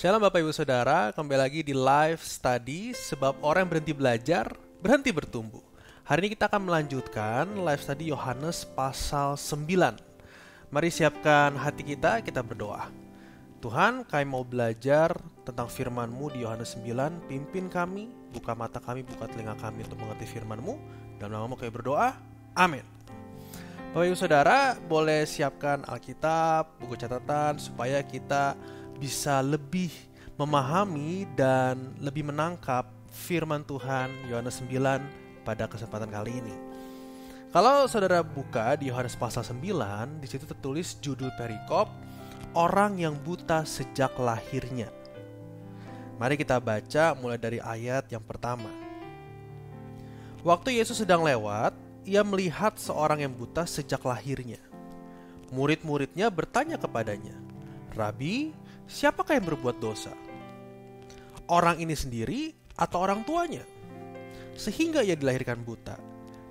Shalom Bapak Ibu Saudara, kembali lagi di live study sebab orang yang berhenti belajar, berhenti bertumbuh. Hari ini kita akan melanjutkan live study Yohanes pasal 9. Mari siapkan hati kita berdoa. Tuhan, kami mau belajar tentang firman-Mu di Yohanes 9, pimpin kami, buka mata kami, buka telinga kami untuk mengerti firman-Mu. Dalam nama-Mu kami berdoa, amin. Bapak Ibu Saudara, boleh siapkan Alkitab, buku catatan, supaya kita bisa lebih memahami dan lebih menangkap firman Tuhan Yohanes 9 pada kesempatan kali ini. Kalau saudara buka di Yohanes pasal 9, di situ tertulis judul perikop, orang yang buta sejak lahirnya. Mari kita baca mulai dari ayat yang pertama. Waktu Yesus sedang lewat, ia melihat seorang yang buta sejak lahirnya. Murid-muridnya bertanya kepadanya, "Rabi, siapakah yang berbuat dosa? Orang ini sendiri atau orang tuanya? Sehingga ia dilahirkan buta."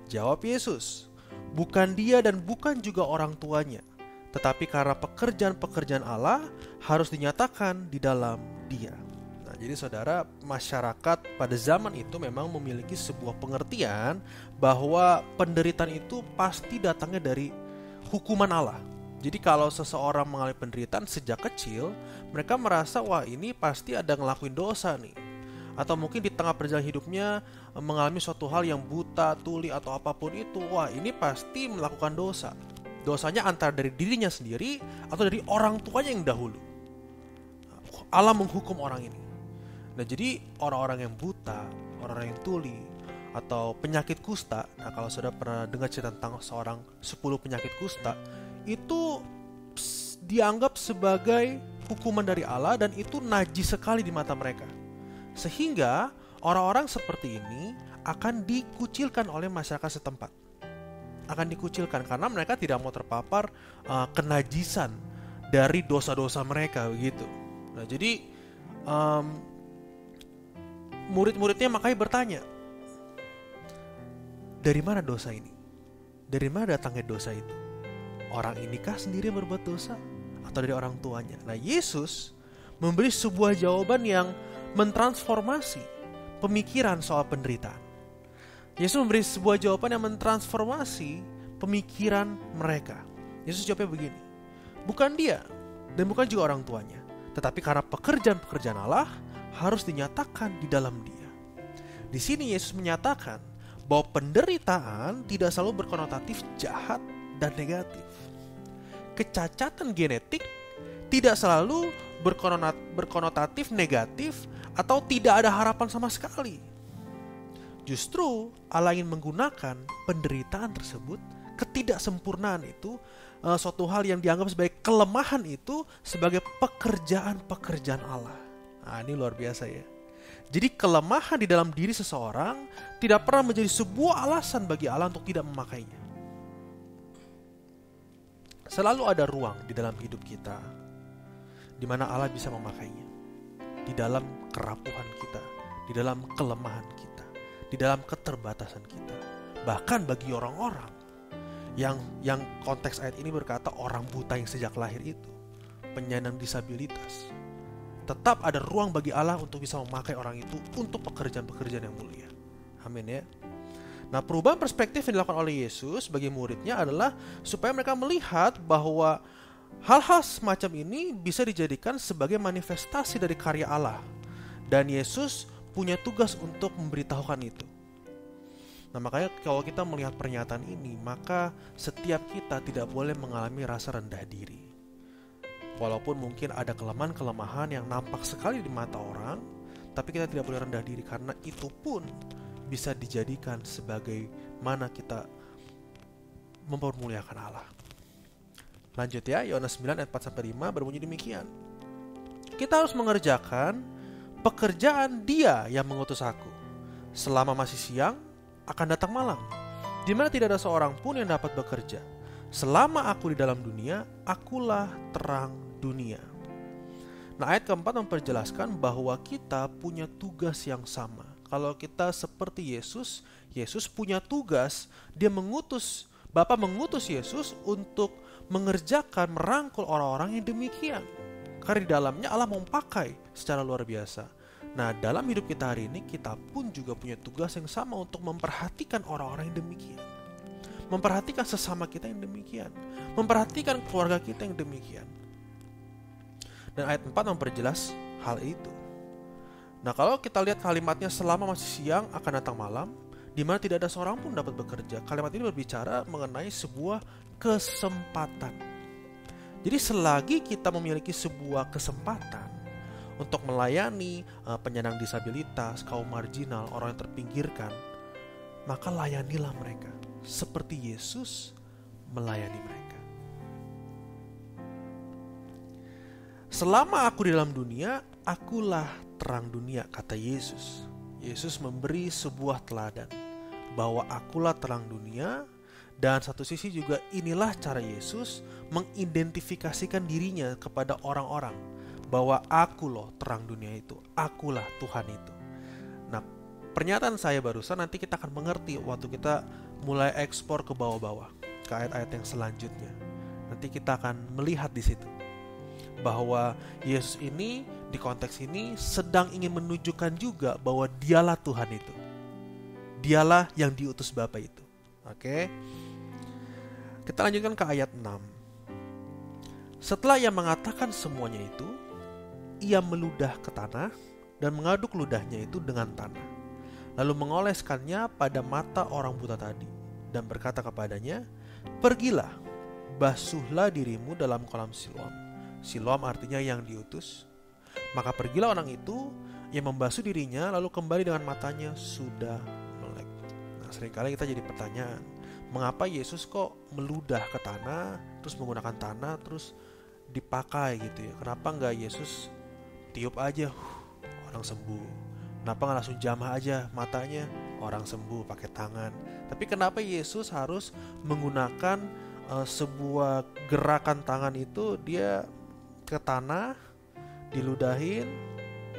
Jawab Yesus, "Bukan dia dan bukan juga orang tuanya, tetapi karena pekerjaan-pekerjaan Allah harus dinyatakan di dalam dia." Nah, jadi saudara, masyarakat pada zaman itu memang memiliki sebuah pengertian bahwa penderitaan itu pasti datangnya dari hukuman Allah. Jadi kalau seseorang mengalami penderitaan sejak kecil, mereka merasa wah ini pasti ada ngelakuin dosa nih. Atau mungkin di tengah perjalanan hidupnya mengalami suatu hal yang buta, tuli atau apapun itu, wah ini pasti melakukan dosa. Dosanya antara dari dirinya sendiri atau dari orang tuanya yang dahulu. Allah menghukum orang ini. Nah jadi orang-orang yang buta, orang-orang yang tuli, atau penyakit kusta, nah kalau saudara pernah dengar cerita tentang seorang 10 penyakit kusta, itu dianggap sebagai hukuman dari Allah dan itu najis sekali di mata mereka. Sehingga orang-orang seperti ini akan dikucilkan oleh masyarakat setempat. Akan dikucilkan karena mereka tidak mau terpapar kenajisan dari dosa-dosa mereka begitu. Nah, jadi murid-muridnya makanya bertanya, dari mana dosa ini? Dari mana datangnya dosa itu? Orang inikah sendiri yang berbuat dosa? Atau dari orang tuanya? Nah, Yesus memberi sebuah jawaban yang mentransformasi pemikiran soal penderitaan. Yesus memberi sebuah jawaban yang mentransformasi pemikiran mereka. Yesus jawabnya begini, bukan dia dan bukan juga orang tuanya, tetapi karena pekerjaan-pekerjaan Allah harus dinyatakan di dalam dia. Di sini Yesus menyatakan bahwa penderitaan tidak selalu berkonotatif jahat dan negatif. Kecacatan genetik tidak selalu berkonotatif negatif atau tidak ada harapan sama sekali. Justru Allah ingin menggunakan penderitaan tersebut, ketidaksempurnaan itu, suatu hal yang dianggap sebagai kelemahan itu, sebagai pekerjaan-pekerjaan Allah. Nah, ini luar biasa ya. Jadi kelemahan di dalam diri seseorang tidak pernah menjadi sebuah alasan bagi Allah untuk tidak memakainya. Selalu ada ruang di dalam hidup kita di mana Allah bisa memakainya. Di dalam kerapuhan kita, di dalam kelemahan kita, di dalam keterbatasan kita. Bahkan bagi orang-orang yang konteks ayat ini berkata orang buta yang sejak lahir itu, penyandang disabilitas, tetap ada ruang bagi Allah untuk bisa memakai orang itu untuk pekerjaan-pekerjaan yang mulia. Amin ya. Nah, perubahan perspektif yang dilakukan oleh Yesus bagi muridnya adalah supaya mereka melihat bahwa hal-hal semacam ini bisa dijadikan sebagai manifestasi dari karya Allah. Dan Yesus punya tugas untuk memberitahukan itu. Nah, makanya kalau kita melihat pernyataan ini, maka setiap kita tidak boleh mengalami rasa rendah diri. Walaupun mungkin ada kelemahan-kelemahan yang nampak sekali di mata orang, tapi kita tidak boleh rendah diri karena itu pun bisa dijadikan sebagai mana kita mempermuliakan Allah. Lanjut ya, Yohanes 9 ayat 4-5 berbunyi demikian. Kita harus mengerjakan pekerjaan Dia yang mengutus aku. Selama masih siang, akan datang malam, di mana tidak ada seorang pun yang dapat bekerja. Selama aku di dalam dunia, akulah terang dunia. Nah, ayat keempat memperjelaskan bahwa kita punya tugas yang sama. Kalau kita seperti Yesus, Yesus punya tugas, Bapa mengutus Yesus untuk mengerjakan, merangkul orang-orang yang demikian. Karena di dalamnya Allah mau pakai secara luar biasa. Nah, dalam hidup kita hari ini, kita pun juga punya tugas yang sama untuk memperhatikan orang-orang yang demikian. Memperhatikan sesama kita yang demikian. Memperhatikan keluarga kita yang demikian. Dan ayat 4 memperjelas hal itu. Nah, kalau kita lihat kalimatnya selama masih siang akan datang malam, di mana tidak ada seorang pun dapat bekerja. Kalimat ini berbicara mengenai sebuah kesempatan. Jadi selagi kita memiliki sebuah kesempatan untuk melayani penyandang disabilitas, kaum marginal, orang yang terpinggirkan, maka layanilah mereka seperti Yesus melayani mereka. Selama aku di dalam dunia, akulah terang dunia, kata Yesus. Yesus memberi sebuah teladan bahwa akulah terang dunia, dan satu sisi juga inilah cara Yesus mengidentifikasikan dirinya kepada orang-orang bahwa aku loh terang dunia itu, akulah Tuhan itu. Nah, pernyataan saya barusan nanti kita akan mengerti waktu kita mulai ekspor ke bawah-bawah, ke ayat-ayat yang selanjutnya. Nanti kita akan melihat di situ bahwa Yesus ini di konteks ini sedang ingin menunjukkan juga bahwa dialah Tuhan itu. Dialah yang diutus Bapa itu. Oke. Kita lanjutkan ke ayat 6. Setelah ia mengatakan semuanya itu, ia meludah ke tanah dan mengaduk ludahnya itu dengan tanah. Lalu mengoleskannya pada mata orang buta tadi dan berkata kepadanya, "Pergilah, basuhlah dirimu dalam kolam Siloam." Siloam artinya yang diutus. Maka pergilah orang itu, ia membasuh dirinya lalu kembali dengan matanya sudah melek. Nah, seringkali kita jadi pertanyaan, mengapa Yesus kok meludah ke tanah, terus menggunakan tanah, terus dipakai gitu ya? Kenapa nggak Yesus tiup aja, orang sembuh? Kenapa nggak langsung jamah aja matanya, orang sembuh pakai tangan? Tapi kenapa Yesus harus menggunakan sebuah gerakan tangan itu, dia ke tanah, diludahin,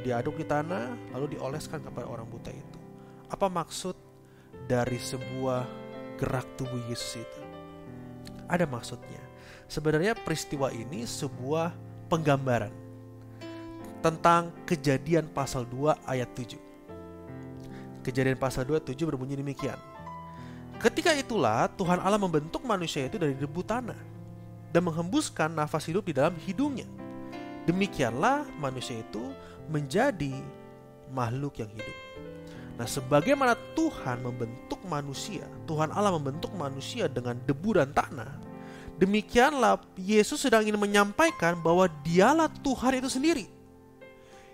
diaduk di tanah, lalu dioleskan kepada orang buta itu? Apa maksud dari sebuah gerak tubuh Yesus itu? Ada maksudnya. Sebenarnya peristiwa ini sebuah penggambaran tentang Kejadian pasal 2 ayat 7. Kejadian pasal 2 7 berbunyi demikian. Ketika itulah Tuhan Allah membentuk manusia itu dari debu tanah dan menghembuskan nafas hidup di dalam hidungnya. Demikianlah manusia itu menjadi makhluk yang hidup. Nah, sebagaimana Tuhan membentuk manusia, Tuhan Allah membentuk manusia dengan debu dan tanah, demikianlah Yesus sedang ingin menyampaikan bahwa dialah Tuhan itu sendiri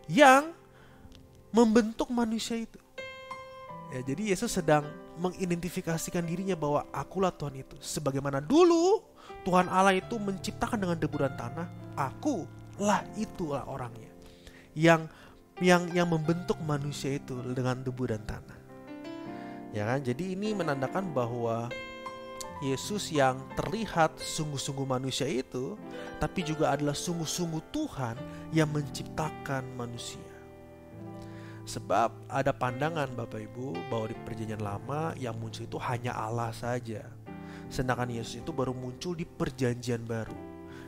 yang membentuk manusia itu. Ya, jadi Yesus sedang mengidentifikasikan dirinya bahwa akulah Tuhan itu. Sebagaimana dulu Tuhan Allah itu menciptakan dengan debu dan tanah, akulah itulah orangnya yang membentuk manusia itu dengan debu dan tanah. Ya kan? Jadi ini menandakan bahwa Yesus yang terlihat sungguh-sungguh manusia itu, tapi juga adalah sungguh-sungguh Tuhan yang menciptakan manusia. Sebab ada pandangan Bapak Ibu bahwa di perjanjian lama yang muncul itu hanya Allah saja, sedangkan Yesus itu baru muncul di perjanjian baru.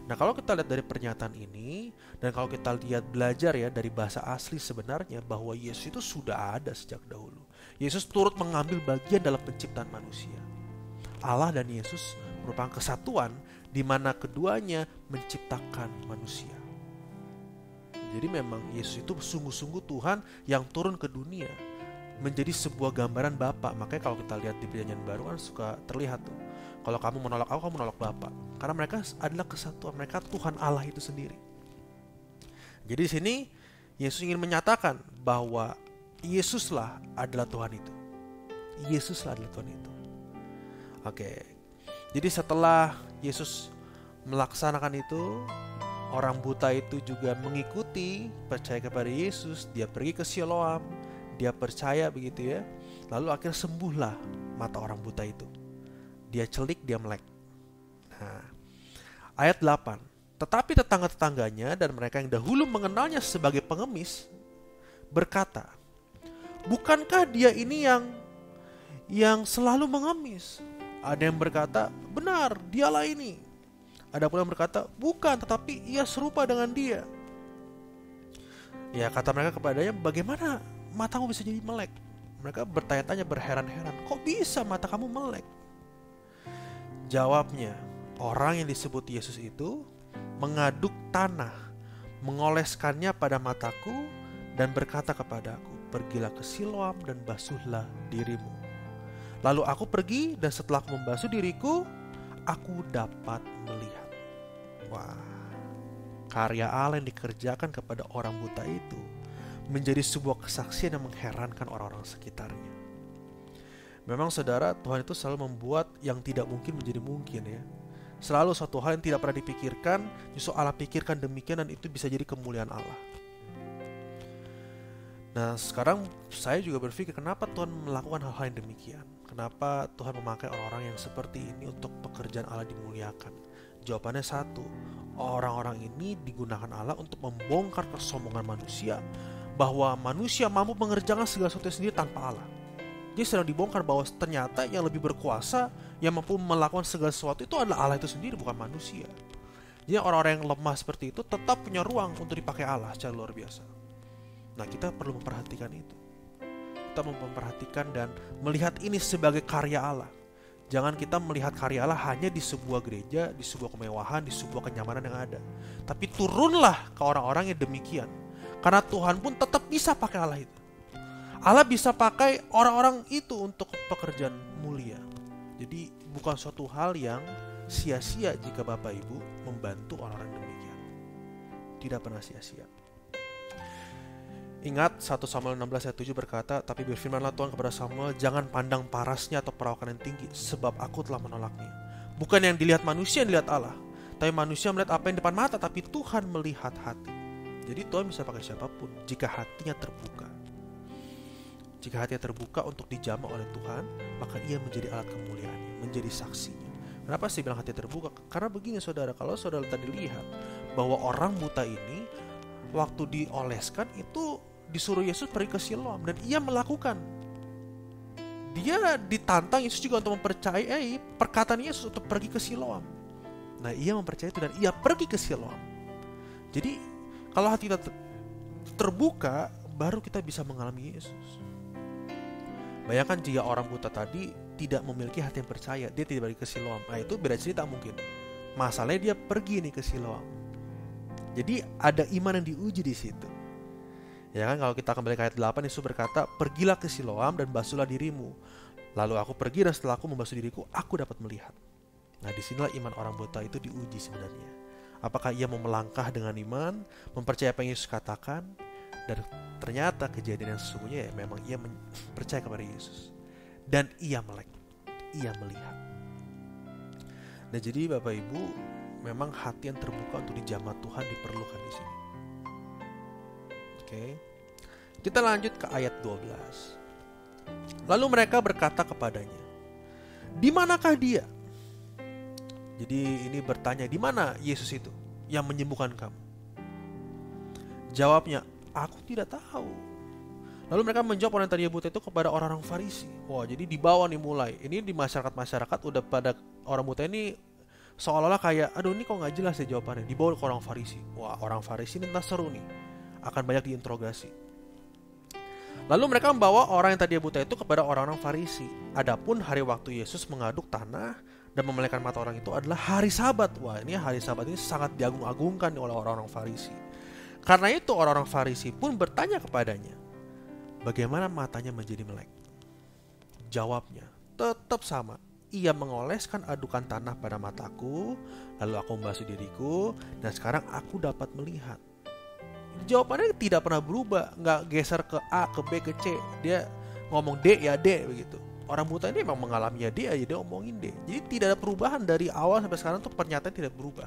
Nah, kalau kita lihat dari pernyataan ini, dan kalau kita lihat belajar ya dari bahasa asli sebenarnya, bahwa Yesus itu sudah ada sejak dahulu. Yesus turut mengambil bagian dalam penciptaan manusia. Allah dan Yesus merupakan kesatuan di mana keduanya menciptakan manusia. Jadi memang Yesus itu sungguh-sungguh Tuhan yang turun ke dunia menjadi sebuah gambaran Bapa. Makanya kalau kita lihat di perjanjian baru kan suka terlihat tuh, kalau kamu menolak aku, kamu menolak Bapa. Karena mereka adalah kesatuan, mereka Tuhan Allah itu sendiri. Jadi di sini Yesus ingin menyatakan bahwa Yesuslah adalah Tuhan itu. Yesuslah adalah Tuhan itu. Oke. Jadi setelah Yesus melaksanakan itu, orang buta itu juga mengikuti, percaya kepada Yesus. Dia pergi ke Siloam, dia percaya begitu ya. Lalu akhirnya sembuhlah mata orang buta itu. Dia celik, dia melek. Nah, ayat 8. Tetapi tetangga-tetangganya dan mereka yang dahulu mengenalnya sebagai pengemis berkata, "Bukankah dia ini yang selalu mengemis?" Ada yang berkata, "Benar, dialah ini." Ada pula yang berkata, "Bukan, tetapi ia serupa dengan dia." Ya kata mereka kepadanya, bagaimana matamu bisa jadi melek? Mereka bertanya-tanya berheran-heran, kok bisa mata kamu melek? Jawabnya, orang yang disebut Yesus itu mengaduk tanah, mengoleskannya pada mataku dan berkata kepadaku, pergilah ke Siloam dan basuhlah dirimu. Lalu aku pergi dan setelah aku membasuh diriku, aku dapat melihat. Wah, karya Allah yang dikerjakan kepada orang buta itu menjadi sebuah kesaksian yang mengherankan orang-orang sekitarnya. Memang saudara, Tuhan itu selalu membuat yang tidak mungkin menjadi mungkin ya. Selalu suatu hal yang tidak pernah dipikirkan, justru Allah pikirkan demikian dan itu bisa jadi kemuliaan Allah. Nah sekarang saya juga berpikir, kenapa Tuhan melakukan hal-hal yang demikian? Kenapa Tuhan memakai orang-orang yang seperti ini untuk pekerjaan Allah dimuliakan? Jawabannya satu, orang-orang ini digunakan Allah untuk membongkar kesombongan manusia, bahwa manusia mampu mengerjakan segala sesuatu sendiri tanpa Allah. Jadi sedang dibongkar bahwa ternyata yang lebih berkuasa, yang mampu melakukan segala sesuatu itu adalah Allah itu sendiri, bukan manusia. Jadi orang-orang yang lemah seperti itu tetap punya ruang untuk dipakai Allah secara luar biasa. Nah kita perlu memperhatikan itu. Kita memperhatikan dan melihat ini sebagai karya Allah. Jangan kita melihat karya Allah hanya di sebuah gereja, di sebuah kemewahan, di sebuah kenyamanan yang ada. Tapi turunlah ke orang-orang yang demikian. Karena Tuhan pun tetap bisa pakai Allah itu. Allah bisa pakai orang-orang itu untuk pekerjaan mulia. Jadi bukan suatu hal yang sia-sia jika Bapak Ibu membantu orang-orang demikian. Tidak pernah sia-sia. Ingat 1 Samuel 16 ayat 7 berkata, tapi berfirmanlah Tuhan kepada Samuel, jangan pandang parasnya atau perawakan yang tinggi, sebab aku telah menolaknya. Bukan yang dilihat manusia yang dilihat Allah, tapi manusia melihat apa yang depan mata, tapi Tuhan melihat hati. Jadi Tuhan bisa pakai siapapun jika hatinya terbuka. Jika hatinya terbuka untuk dijamah oleh Tuhan, maka ia menjadi alat kemuliaannya, menjadi saksinya. Kenapa saya bilang hati terbuka? Karena begini saudara, kalau saudara tadi lihat bahwa orang buta ini waktu dioleskan itu disuruh Yesus pergi ke Siloam dan ia melakukan. Dia ditantang Yesus juga untuk mempercayai perkataan Yesus untuk pergi ke Siloam. Nah ia mempercayai itu dan ia pergi ke Siloam. Jadi kalau hati kita terbuka, baru kita bisa mengalami Yesus. Bayangkan jika orang buta tadi tidak memiliki hati yang percaya, dia tidak pergi ke Siloam. Nah itu beda cerita mungkin. Masalahnya dia pergi nih ke Siloam. Jadi ada iman yang diuji di situ. Ya kan, kalau kita kembali ke ayat 8, Yesus berkata, pergilah ke Siloam dan basuhlah dirimu. Lalu aku pergi dan setelah aku membasuh diriku, aku dapat melihat. Nah disinilah iman orang buta itu diuji sebenarnya. Apakah ia mau melangkah dengan iman, mempercayai apa yang Yesus katakan, dan ternyata kejadian yang sesungguhnya ya memang ia percaya kepada Yesus. Dan ia melek, ia melihat. Nah jadi Bapak Ibu, memang hati yang terbuka untuk dijamah Tuhan diperlukan di sini. Oke. Kita lanjut ke ayat 12. Lalu mereka berkata kepadanya, "Di manakah dia?" Jadi ini bertanya, di mana Yesus itu yang menyembuhkan kamu? Jawabnya, aku tidak tahu. Lalu mereka menjawab orang tadi buta itu kepada orang-orang Farisi. Wah, jadi di bawah nih mulai. Ini di masyarakat udah pada orang buta ini seolah-olah kayak, aduh ini kok gak jelas ya jawabannya. Dibawa ke orang Farisi. Wah, orang Farisi ini entah seru nih, akan banyak diinterogasi. Lalu mereka membawa orang yang tadi buta itu kepada orang-orang Farisi. Adapun hari waktu Yesus mengaduk tanah dan memelihkan mata orang itu adalah hari Sabat. Wah, ini hari Sabat ini sangat diagung-agungkan oleh orang-orang Farisi. Karena itu orang-orang Farisi pun bertanya kepadanya, bagaimana matanya menjadi melek? Jawabnya tetap sama. Ia mengoleskan adukan tanah pada mataku, lalu aku membasuh diriku, dan sekarang aku dapat melihat. Jawabannya tidak pernah berubah, nggak geser ke A, ke B, ke C. Dia ngomong D ya D begitu. Orang buta ini memang mengalami ya D aja, dia ngomongin D. Jadi tidak ada perubahan dari awal sampai sekarang tuh, pernyataan tidak berubah.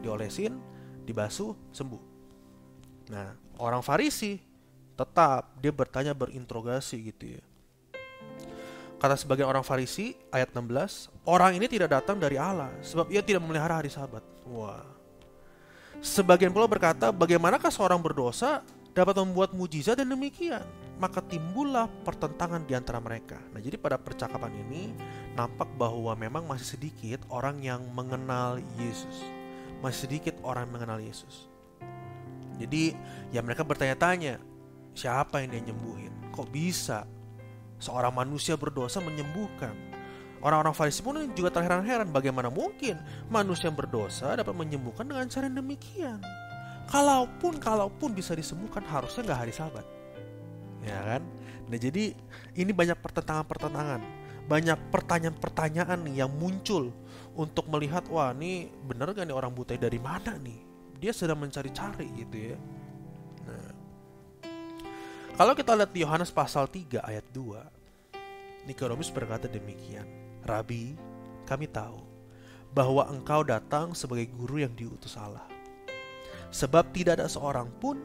Diolesin, dibasuh, sembuh. Nah, orang Farisi tetap dia bertanya, berinterogasi gitu ya. Kata sebagian orang Farisi, ayat 16, orang ini tidak datang dari Allah, sebab ia tidak memelihara hari Sabat. Wah. Sebagian pula berkata, bagaimanakah seorang berdosa dapat membuat mujizat dan demikian? Maka timbullah pertentangan di antara mereka. Nah, jadi pada percakapan ini nampak bahwa memang masih sedikit orang yang mengenal Yesus. Masih sedikit orang yang mengenal Yesus. Jadi ya mereka bertanya-tanya, siapa yang dia nyembuhin? Kok bisa seorang manusia berdosa menyembuhkan? Orang-orang Farisi pun juga terheran-heran, bagaimana mungkin manusia yang berdosa dapat menyembuhkan dengan cara yang demikian? Kalaupun bisa disembuhkan, harusnya nggak hari Sabat, ya kan? Nah jadi ini banyak pertentangan, banyak pertanyaan-pertanyaan nih yang muncul untuk melihat, wah ini bener gak nih orang buta dari mana nih? Dia sedang mencari-cari gitu ya. Nah, kalau kita lihat di Yohanes pasal 3 ayat 2, Nikodemus berkata demikian, Rabi, kami tahu bahwa engkau datang sebagai guru yang diutus Allah. Sebab tidak ada seorang pun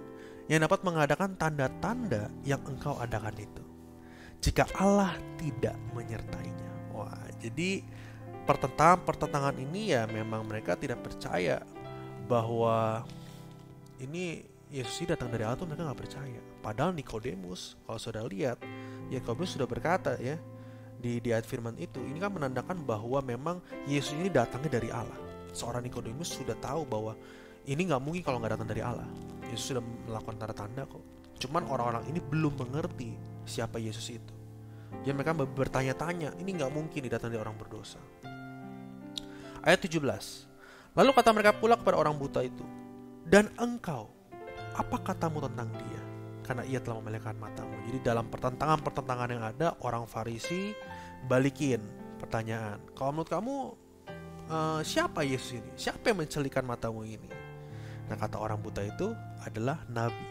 yang dapat mengadakan tanda-tanda yang engkau adakan itu, jika Allah tidak menyertainya. Wah, jadi pertentangan ini ya memang mereka tidak percaya bahwa ini Yesus datang dari Allah, mereka nggak percaya. Padahal Nikodemus, kalau sudah lihat, Nikodemus sudah berkata ya di ayat firman itu, ini kan menandakan bahwa memang Yesus ini datangnya dari Allah. Seorang Nikodemus sudah tahu bahwa ini nggak mungkin kalau nggak datang dari Allah. Yesus sudah melakukan tanda-tanda kok. Cuman orang-orang ini belum mengerti siapa Yesus itu. Jadi mereka bertanya-tanya, ini nggak mungkin datang dari orang berdosa. Ayat 17. Lalu kata mereka pula kepada orang buta itu, dan engkau, apa katamu tentang dia? Karena ia telah memelihkan matamu. Jadi dalam pertentangan yang ada, orang Farisi balikin pertanyaan. Kalau menurut kamu, siapa Yesus ini? Siapa yang mencelikan matamu ini? Nah kata orang buta itu adalah nabi.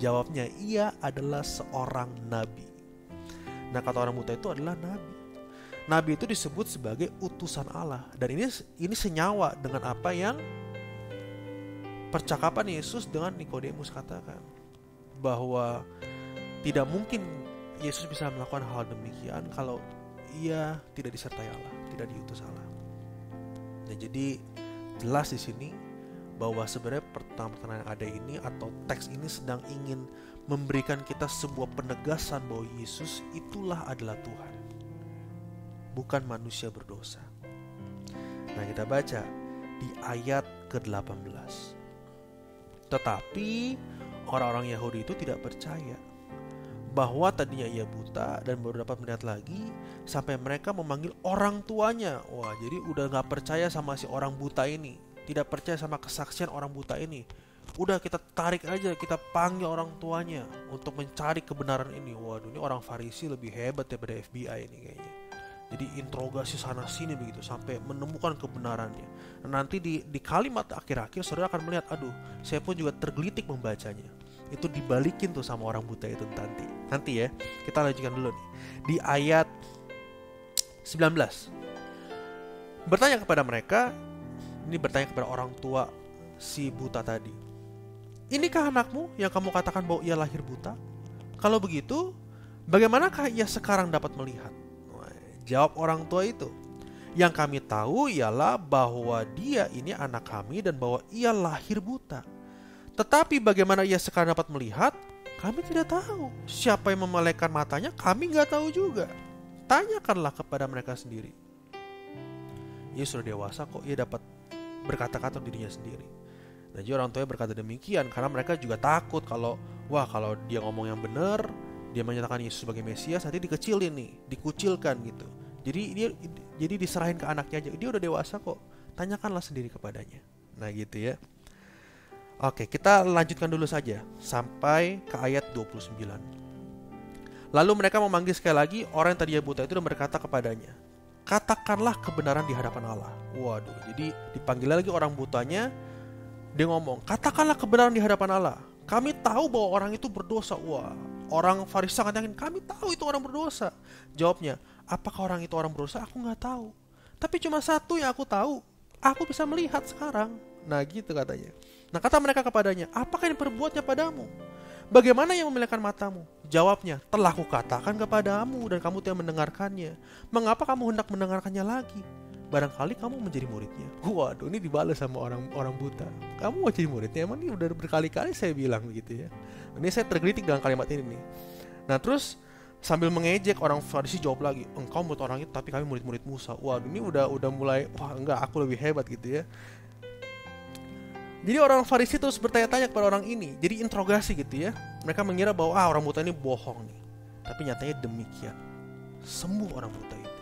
Jawabnya, ia adalah seorang nabi. Nah kata orang buta itu adalah nabi. Nabi itu disebut sebagai utusan Allah. Dan ini senyawa dengan apa yang percakapan Yesus dengan Nikodemus katakan. Bahwa tidak mungkin Yesus bisa melakukan hal demikian kalau ia tidak disertai Allah, tidak diutus Allah. Nah, jadi jelas di sini bahwa sebenarnya pertanyaan yang ada ini atau teks ini sedang ingin memberikan kita sebuah penegasan bahwa Yesus itulah adalah Tuhan, bukan manusia berdosa. Nah kita baca di ayat ke-18. Tetapi orang-orang Yahudi itu tidak percaya bahwa tadinya ia buta dan baru dapat melihat lagi, sampai mereka memanggil orang tuanya. Wah, jadi udah gak percaya sama si orang buta ini, tidak percaya sama kesaksian orang buta ini. Udah kita tarik aja, kita panggil orang tuanya untuk mencari kebenaran ini. Waduh, ini orang Farisi lebih hebat daripada FBI ini kayaknya. Jadi interogasi sana sini begitu sampai menemukan kebenarannya. Nah, nanti di kalimat akhir-akhir saudara akan melihat, aduh, saya pun juga tergelitik membacanya. Itu dibalikin tuh sama orang buta itu nanti ya. Kita lanjutkan dulu nih. Di ayat 19. Bertanya kepada mereka, ini bertanya kepada orang tua si buta tadi. Inikah anakmu yang kamu katakan bahwa ia lahir buta? Kalau begitu, bagaimanakah ia sekarang dapat melihat? Jawab orang tua itu, yang kami tahu ialah bahwa dia ini anak kami dan bahwa ia lahir buta. Tetapi bagaimana ia sekarang dapat melihat, kami tidak tahu. Siapa yang memelihkan matanya, kami nggak tahu juga. Tanyakanlah kepada mereka sendiri. Ia sudah dewasa kok, ia dapat berkata-kata dirinya sendiri. Nah, jadi orang tuanya berkata demikian karena mereka juga takut kalau dia ngomong yang benar, dia menyatakan Yesus sebagai Mesias, nanti dikecilin nih, dikucilkan gitu. Jadi diserahin ke anaknya aja. Dia udah dewasa kok. Tanyakanlah sendiri kepadanya. Nah gitu ya. Oke, kita lanjutkan dulu saja sampai ke ayat 29. Lalu mereka memanggil sekali lagi orang yang tadinya buta itu dan berkata kepadanya, katakanlah kebenaran di hadapan Allah. Waduh, jadi dipanggil lagi orang butanya. Dia ngomong, katakanlah kebenaran di hadapan Allah. Kami tahu bahwa orang itu berdosa. Wah, orang Farisi sangat yakin, kami tahu itu orang berdosa. Jawabnya, apakah orang itu orang berdosa? Aku gak tahu. Tapi cuma satu yang aku tahu, aku bisa melihat sekarang. Nah gitu katanya. Nah kata mereka kepadanya, apakah yang diperbuatnya padamu? Bagaimana yang memilihkan matamu? Jawabnya, telah kukatakan kepadamu dan kamu tidak mendengarkannya. Mengapa kamu hendak mendengarkannya lagi? Barangkali kamu menjadi muridnya. Waduh, ini dibalas sama orang buta. Kamu mau jadi muridnya? Emang ini udah berkali-kali saya bilang begitu ya. Ini saya tergelitik dengan kalimat ini nih. Nah terus sambil mengejek, orang Farisi jawab lagi, engkau murid orang itu tapi kami murid-murid Musa. Waduh, ini udah mulai, wah enggak, aku lebih hebat gitu ya. Jadi orang Farisi terus bertanya-tanya kepada orang ini. Jadi interogasi gitu ya. Mereka mengira bahwa orang buta ini bohong nih. Tapi nyatanya demikian. Sembuh orang buta itu.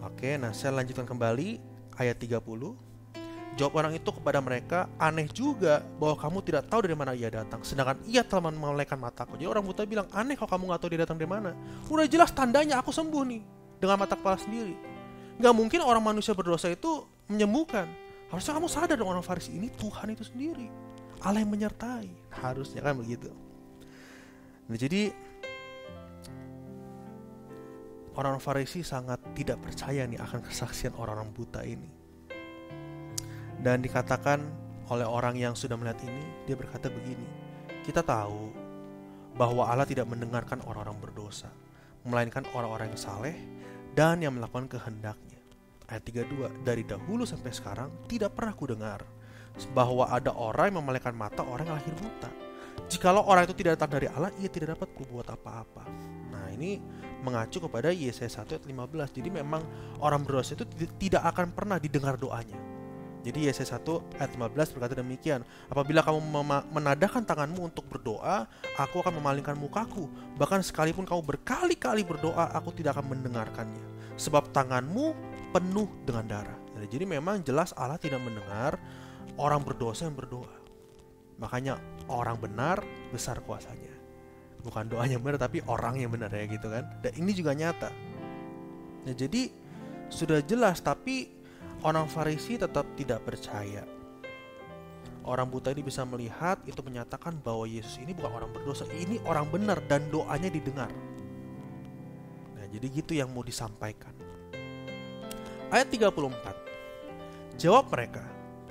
Oke, nah saya lanjutkan kembali ayat 30. Jawab orang itu kepada mereka, aneh juga bahwa kamu tidak tahu dari mana ia datang, sedangkan ia telah memelekkan mataku. Jadi orang buta bilang, aneh kalau kamu gak tahu dia datang dari mana. Udah jelas tandanya aku sembuh nih, dengan mata kepala sendiri. Gak mungkin orang manusia berdosa itu menyembuhkan. Harusnya kamu sadar dong, orang Farisi ini Tuhan itu sendiri, Allah yang menyertai. Harusnya kan begitu. Nah jadi orang Farisi sangat tidak percaya nih akan kesaksian orang-orang buta ini. Dan dikatakan oleh orang yang sudah melihat ini, dia berkata begini, kita tahu bahwa Allah tidak mendengarkan orang-orang berdosa, melainkan orang-orang yang saleh dan yang melakukan kehendaknya. Ayat 32, dari dahulu sampai sekarang tidak pernah kudengar bahwa ada orang yang memelekkan mata orang yang lahir buta. Jikalau orang itu tidak datang dari Allah, ia tidak dapat berbuat apa-apa. Nah ini mengacu kepada Yesaya 1 ayat 15. Jadi memang orang berdosa itu tidak akan pernah didengar doanya. Jadi Yesaya 1 ayat 15 berkata demikian, apabila kamu menadahkan tanganmu untuk berdoa, aku akan memalingkan mukaku. Bahkan sekalipun kamu berkali-kali berdoa, aku tidak akan mendengarkannya. Sebab tanganmu penuh dengan darah. Jadi memang jelas Allah tidak mendengar orang berdosa yang berdoa. Makanya orang benar besar kuasanya. Bukan doanya benar, tapi orang yang benar ya gitu kan. Dan ini juga nyata. Nah, jadi sudah jelas, tapi orang Farisi tetap tidak percaya. Orang buta ini bisa melihat, itu menyatakan bahwa Yesus ini bukan orang berdosa, ini orang benar dan doanya didengar. Nah, jadi gitu yang mau disampaikan. Ayat 34. Jawab mereka,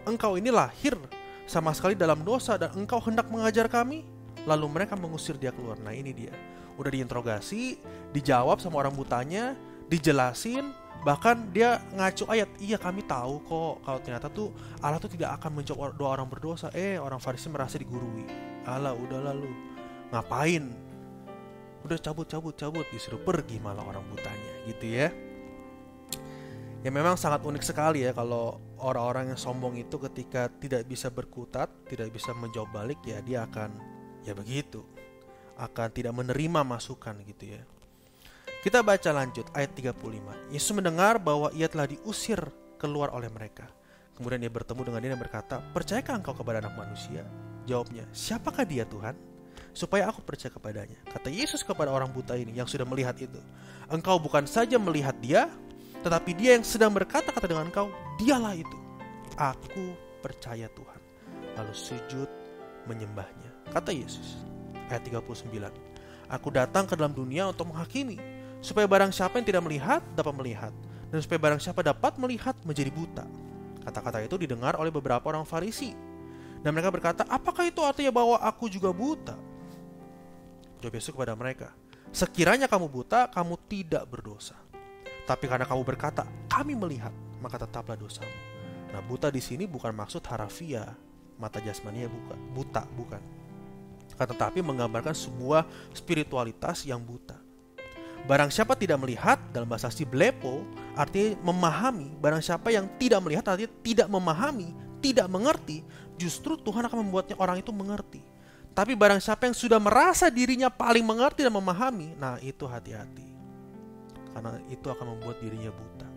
engkau ini lahir sama sekali dalam dosa dan engkau hendak mengajar kami? Lalu mereka mengusir dia keluar. Nah ini dia, udah diinterogasi, dijawab sama orang butanya, dijelasin. Bahkan dia ngacu ayat, iya kami tahu kok kalau ternyata tuh Allah tuh tidak akan menjawab doa orang berdosa. Orang Farisi merasa digurui. Allah udah lalu ngapain? Udah cabut, disuruh pergi malah orang butanya gitu ya. Ya memang sangat unik sekali ya kalau orang-orang yang sombong itu ketika tidak bisa berkutat, tidak bisa menjawab balik, ya dia akan ya begitu, akan tidak menerima masukan gitu ya. Kita baca lanjut ayat 35. Yesus mendengar bahwa ia telah diusir keluar oleh mereka. Kemudian dia bertemu dengan dia dan berkata, percayakah engkau kepada anak manusia? Jawabnya, siapakah dia Tuhan? Supaya aku percaya kepadanya. Kata Yesus kepada orang buta ini yang sudah melihat itu, engkau bukan saja melihat dia, tetapi dia yang sedang berkata-kata dengan engkau, dialah itu. Aku percaya Tuhan. Lalu sujud menyembahnya. Kata Yesus, ayat 39, aku datang ke dalam dunia untuk menghakimi, supaya barang siapa yang tidak melihat dapat melihat, dan supaya barang siapa dapat melihat menjadi buta. Kata-kata itu didengar oleh beberapa orang Farisi, dan mereka berkata, apakah itu artinya bahwa aku juga buta? Jawab Yesus kepada mereka, sekiranya kamu buta, kamu tidak berdosa. Tapi karena kamu berkata, kami melihat, maka tetaplah dosamu. Nah, buta di sini bukan maksud harafiah, mata jasmania buta, bukan. Tetapi menggambarkan sebuah spiritualitas yang buta. Barang siapa tidak melihat, dalam bahasa asli blepo, artinya memahami. Barang siapa yang tidak melihat artinya tidak memahami, tidak mengerti. Justru Tuhan akan membuatnya orang itu mengerti. Tapi barang siapa yang sudah merasa dirinya paling mengerti dan memahami, nah itu hati-hati. Karena itu akan membuat dirinya buta.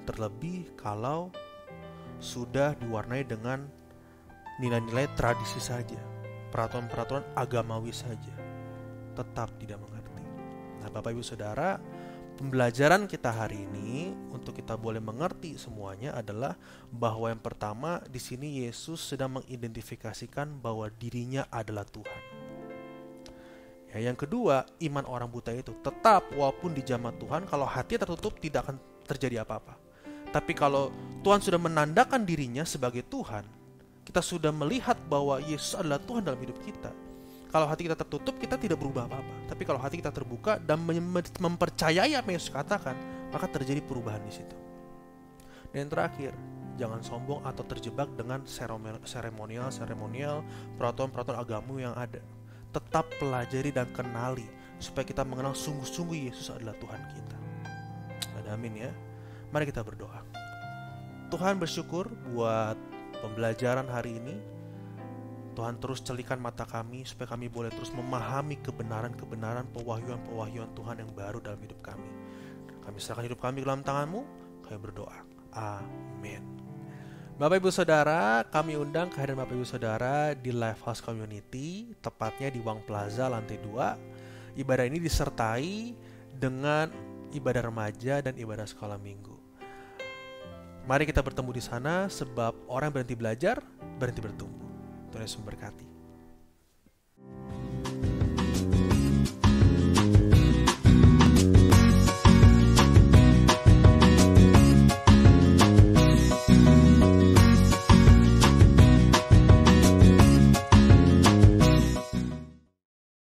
Terlebih kalau sudah diwarnai dengan nilai-nilai tradisi saja, peraturan-peraturan agamawi saja, tetap tidak mengerti. Nah, Bapak Ibu Saudara, pembelajaran kita hari ini untuk kita boleh mengerti semuanya adalah bahwa yang pertama di sini Yesus sedang mengidentifikasikan bahwa dirinya adalah Tuhan. Ya, yang kedua, iman orang buta itu tetap walaupun di zaman Tuhan, kalau hati tertutup tidak akan terjadi apa-apa. Tapi kalau Tuhan sudah menandakan dirinya sebagai Tuhan, kita sudah melihat bahwa Yesus adalah Tuhan dalam hidup kita. Kalau hati kita tertutup, kita tidak berubah apa-apa. Tapi kalau hati kita terbuka dan mempercayai apa yang Yesus katakan, maka terjadi perubahan di situ. Dan yang terakhir, jangan sombong atau terjebak dengan seremonial, peraturan-peraturan agamamu yang ada. Tetap pelajari dan kenali supaya kita mengenal sungguh-sungguh Yesus adalah Tuhan kita. Amin ya. Mari kita berdoa. Tuhan, bersyukur buat pembelajaran hari ini. Tuhan terus celikan mata kami supaya kami boleh terus memahami kebenaran-kebenaran pewahyuan-pewahyuan Tuhan yang baru dalam hidup kami. Kami serahkan hidup kami ke dalam tangan-Mu. Kami berdoa. Amin. Bapak Ibu Saudara, kami undang kehadiran Bapak Ibu Saudara di Lifehouse Community, tepatnya di Wang Plaza lantai 2. Ibadah ini disertai dengan ibadah remaja dan ibadah sekolah minggu. Mari kita bertemu di sana sebab orang berhenti belajar, berhenti bertumbuh. Tuhan Yesus memberkati.